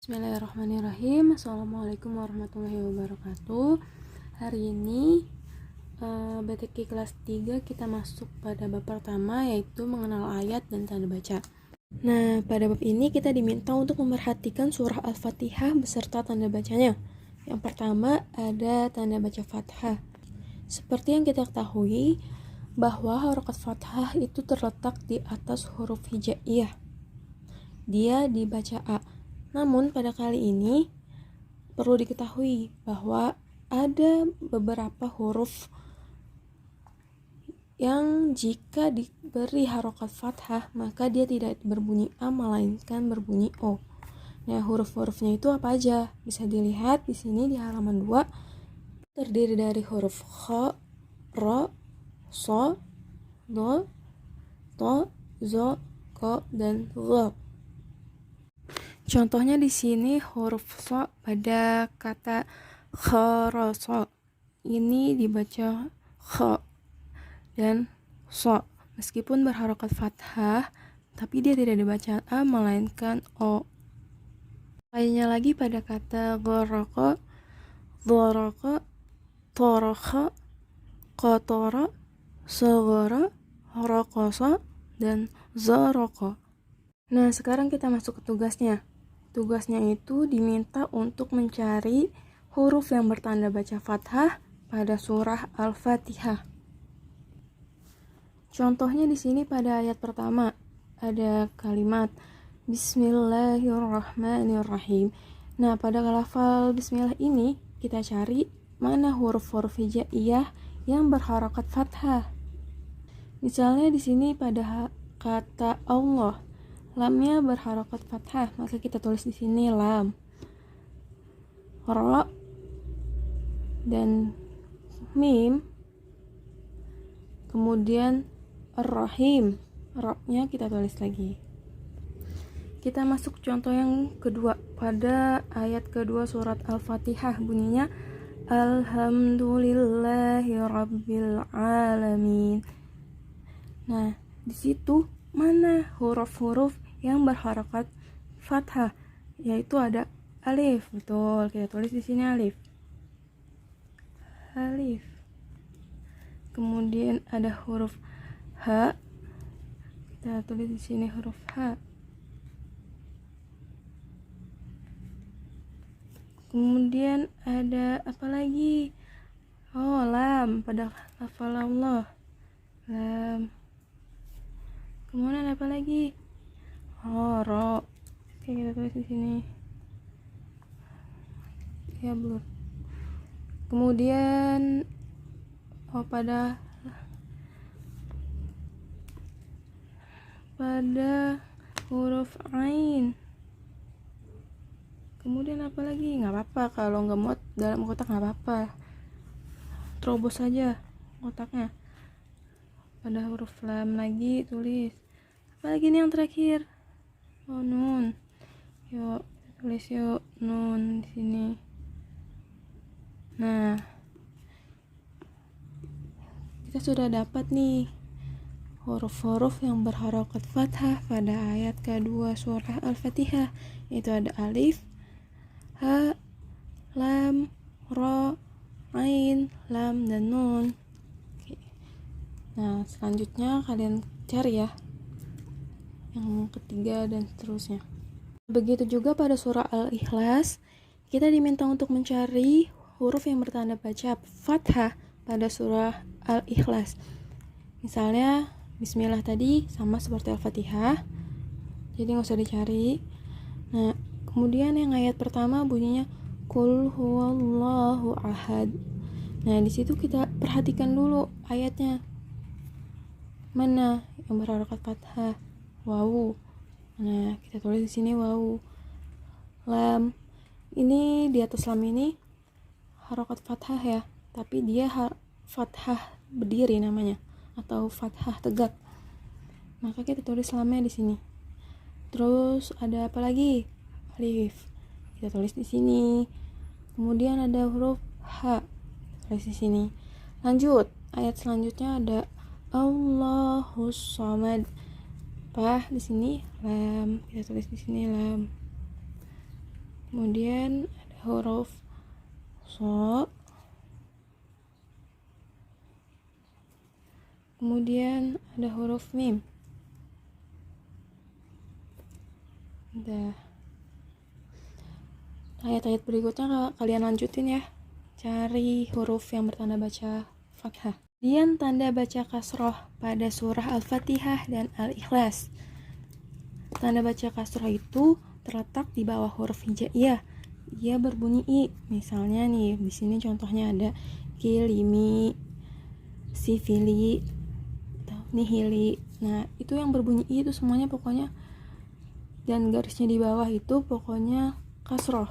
Bismillahirrahmanirrahim. Assalamualaikum warahmatullahi wabarakatuh. Hari ini BTK kelas 3 kita masuk pada bab pertama, yaitu mengenal ayat dan tanda baca. Nah, pada bab ini kita diminta untuk memperhatikan surah Al-Fatihah beserta tanda bacanya. Yang pertama ada tanda baca fathah. Seperti yang kita ketahui bahwa harokat fathah itu terletak di atas huruf hijaiyah. Dia dibaca A. Namun pada kali ini perlu diketahui bahwa ada beberapa huruf yang jika diberi harokat fathah maka dia tidak berbunyi A melainkan berbunyi O. Nah, huruf-hurufnya itu apa aja? Bisa dilihat di sini di halaman 2. Terdiri dari huruf kha, ra, so, do, to, zo, ko, dan gha. Contohnya di sini huruf so pada kata kharaso. Ini dibaca kha dan so. Meskipun berharokat fathah, tapi dia tidak dibaca A melainkan O. Lainnya lagi pada kata gharqa, dharaqa, taraqa, qatara, saghara, raqasa, dan zaraqa. Nah, sekarang kita masuk ke tugasnya. Tugasnya itu diminta untuk mencari huruf yang bertanda baca fathah pada surah Al-Fatihah. Contohnya di sini pada ayat pertama ada kalimat Bismillahirrahmanirrahim. Nah, pada lafal Bismillah ini kita cari mana huruf-huruf hijaiyah yang berharokat fathah. Misalnya di sini pada kata Allah, lamnya berharokat fathah, maka kita tulis di sini lam. Ra dan mim. Kemudian ar-rahim, ra-nya kita tulis lagi. Kita masuk contoh yang kedua pada ayat kedua surat Al-Fatihah, bunyinya Alhamdulillahi Rabbil Alamin. Nah, di situ mana huruf-huruf yang berharokat fathah? Yaitu ada alif. Betul, kita tulis di sini alif. Alif. Kemudian ada huruf H. Kita tulis di sini huruf H. Kemudian ada apa lagi? Oh, lam pada lafal Allah. Lam. Kemudian apa lagi? Oh, ro. Oke, kita tulis di sini. Ya, blur. Kemudian pada huruf ain. Kemudian apa lagi? Nggak apa-apa kalau nggak muat dalam kotak, nggak apa-apa. Terobos saja kotaknya. Pada huruf lam lagi tulis. Apalagi nih yang terakhir? Oh, nun. Yuk, tulis yuk nun di sini. Nah, kita sudah dapat nih huruf-huruf yang berharokat fathah pada ayat kedua surah Al-Fatihah, yaitu ada alif, ha, lam, ra, ain, lam, dan nun. Oke. Nah, selanjutnya kalian cari ya yang ketiga dan seterusnya. Begitu juga pada surah Al-Ikhlas, kita diminta untuk mencari huruf yang bertanda baca fathah pada surah Al-Ikhlas. Misalnya Bismillah tadi sama seperti Al-Fatihah, jadi nggak usah dicari. Nah, kemudian yang ayat pertama bunyinya Qul huwallahu ahad. Nah, di situ kita perhatikan dulu ayatnya. Mana yang berharokat fathah? Wawu. Nah, kita tulis di sini wawu. Lam. Ini di atas lam ini harokat fathah ya, tapi dia fathah berdiri namanya atau fathah tegak. Maka kita tulis lamnya di sini. Terus ada apa lagi? Alif. Kita tulis di sini. Kemudian ada huruf H. Tulis di sini. Lanjut, ayat selanjutnya ada Allahus Samad. Di sini lam, kita tulis di sini lam. kemudian ada huruf so, kemudian ada huruf mim. Udah. Ayat-ayat berikutnya kalian lanjutin ya, cari huruf yang bertanda baca fathah. Kemudian tanda baca kasroh pada surah Al-Fatihah dan Al-Ikhlas. Tanda baca kasroh itu terletak di bawah huruf hijaiyah. Dia berbunyi i. Misalnya nih, di sini contohnya ada kilimi, sifili, nihili. Nah, itu yang berbunyi i itu semuanya pokoknya, dan garisnya di bawah itu pokoknya kasroh.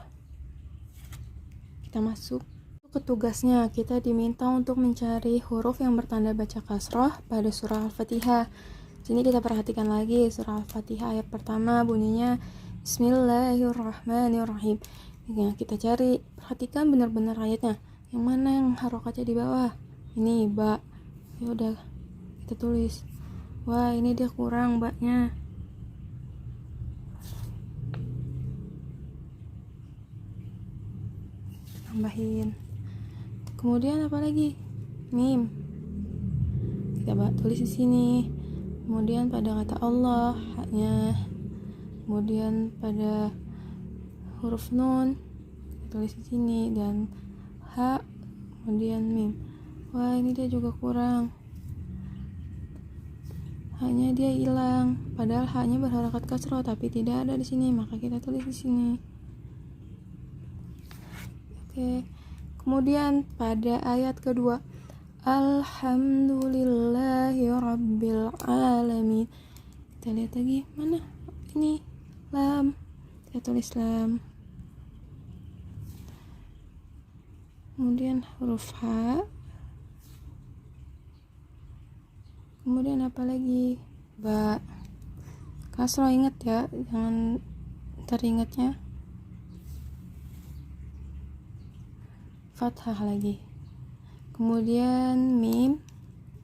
Kita masuk ke tugasnya. Kita diminta untuk mencari huruf yang bertanda baca kasroh pada surah Al-Fatihah. Sini kita perhatikan lagi surah Al-Fatihah ayat pertama bunyinya Bismillahirrahmanirrahim. Nah, kita cari, perhatikan benar-benar ayatnya. Yang mana yang harokatnya di bawah? Ini ba. Ya udah, kita tulis. Wah, ini dia kurang baknya. Tambahin. Kemudian apa lagi? Mim. Kita tulis di sini. Kemudian pada kata Allah, haknya. Kemudian pada huruf nun tulis di sini, dan ha, kemudian mim. Wah, ini dia juga kurang. Haknya dia hilang. Padahal haknya berharakat kasroh, tapi tidak ada di sini, maka kita tulis di sini. Oke. Kemudian pada ayat kedua, Alhamdulillahi Rabbil Alamin. Kita lihat lagi, mana? Ini lam. Kita tulis lam. Kemudian huruf H. Kemudian apa lagi? Ba. Kasroh, ingat ya, jangan teringatnya. Fathah lagi. Kemudian mim.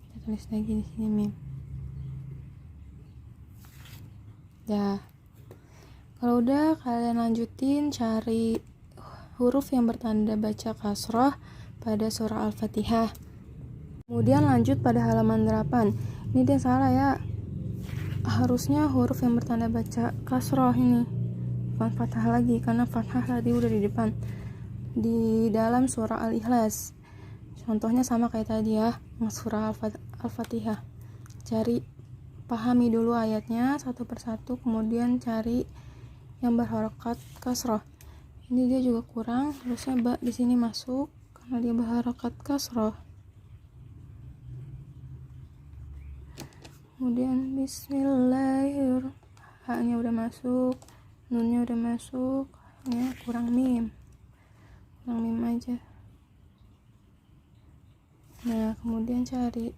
Kita tulis lagi di sini mim. Dah. Kalau udah, kalian lanjutin cari huruf yang bertanda baca kasroh pada surah Al-Fatihah. Kemudian lanjut pada halaman 8. Ini dia salah ya. Harusnya huruf yang bertanda baca kasroh ini, bukan fathah lagi, karena fathah tadi udah di depan. Di dalam surah Al-Ikhlas. Contohnya sama kayak tadi ya, surah Al-Fatihah. Cari, pahami dulu ayatnya satu persatu, kemudian cari yang berharokat kasroh. Ini dia juga kurang, harusnya ba di sini masuk karena dia berharokat kasroh. Kemudian Bismillahirrahmanirrahim, haknya udah masuk, nunnya udah masuk, ya kurang mim aja. Nah, kemudian cari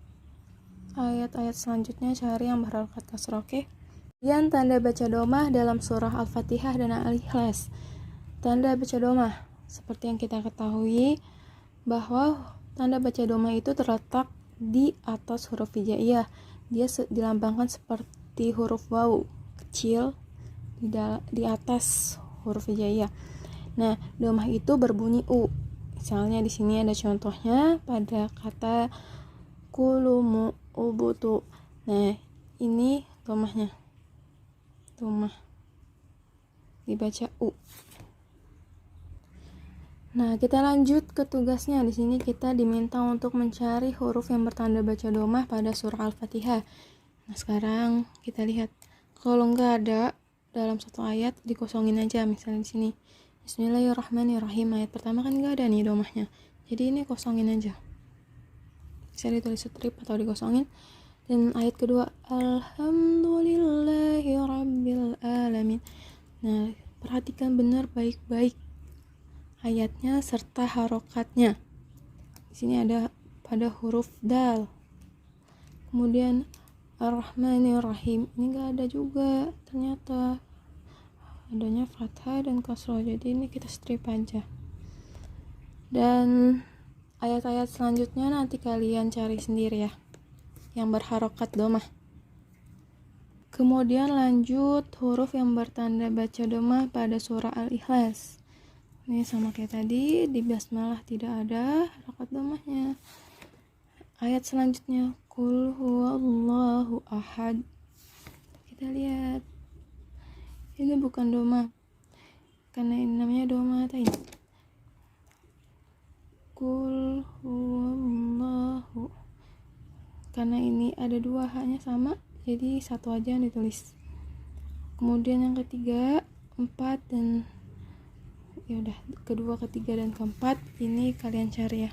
ayat-ayat selanjutnya, cari yang berharokat kasroh. Oke. Kemudian tanda baca domah dalam surah Al-Fatihah dan Al-Ikhlas. Tanda baca domah, seperti yang kita ketahui bahwa tanda baca domah itu terletak di atas huruf hijaiyah. Dia dilambangkan seperti huruf waw kecil di atas huruf hijaiyah. Nah, domah itu berbunyi u. Misalnya di sini ada contohnya pada kata kulumu ubutu. Nah, ini domahnya. Domah dibaca u. Nah, kita lanjut ke tugasnya. Di sini kita diminta untuk mencari huruf yang bertanda baca domah pada surah Al-Fatihah. Nah, sekarang kita lihat. Kalau nggak ada dalam satu ayat, dikosongin aja. Misalnya di sini Bismillahirrahmanirrahim, ayat pertama kan nggak ada nih domahnya, jadi ini kosongin aja, bisa ditulis strip atau dikosongin. Dan ayat kedua, Alhamdulillahi Rabbil Alamin. Nah, perhatikan benar baik-baik ayatnya serta harokatnya. Di sini ada pada huruf dal. Kemudian Ar-Rahmanir-Rahim, ini nggak ada juga ternyata, adanya fathah dan kasroh, jadi ini kita strip aja. Dan ayat-ayat selanjutnya nanti kalian cari sendiri ya, yang berharokat domah. Kemudian lanjut huruf yang bertanda baca domah pada surah Al-Ikhlas. Nih sama kayak tadi, di basmalah tidak ada harokat dhammahnya. Ayat selanjutnya, qul huwallahu ahad. Kita lihat, ini bukan doma, karena ini namanya doma tain. Qul huwallahu, karena ini ada dua haknya sama, jadi satu aja yang ditulis. Kemudian yang ketiga, 4 dan ya udah, kedua, ketiga dan keempat ini kalian cari ya.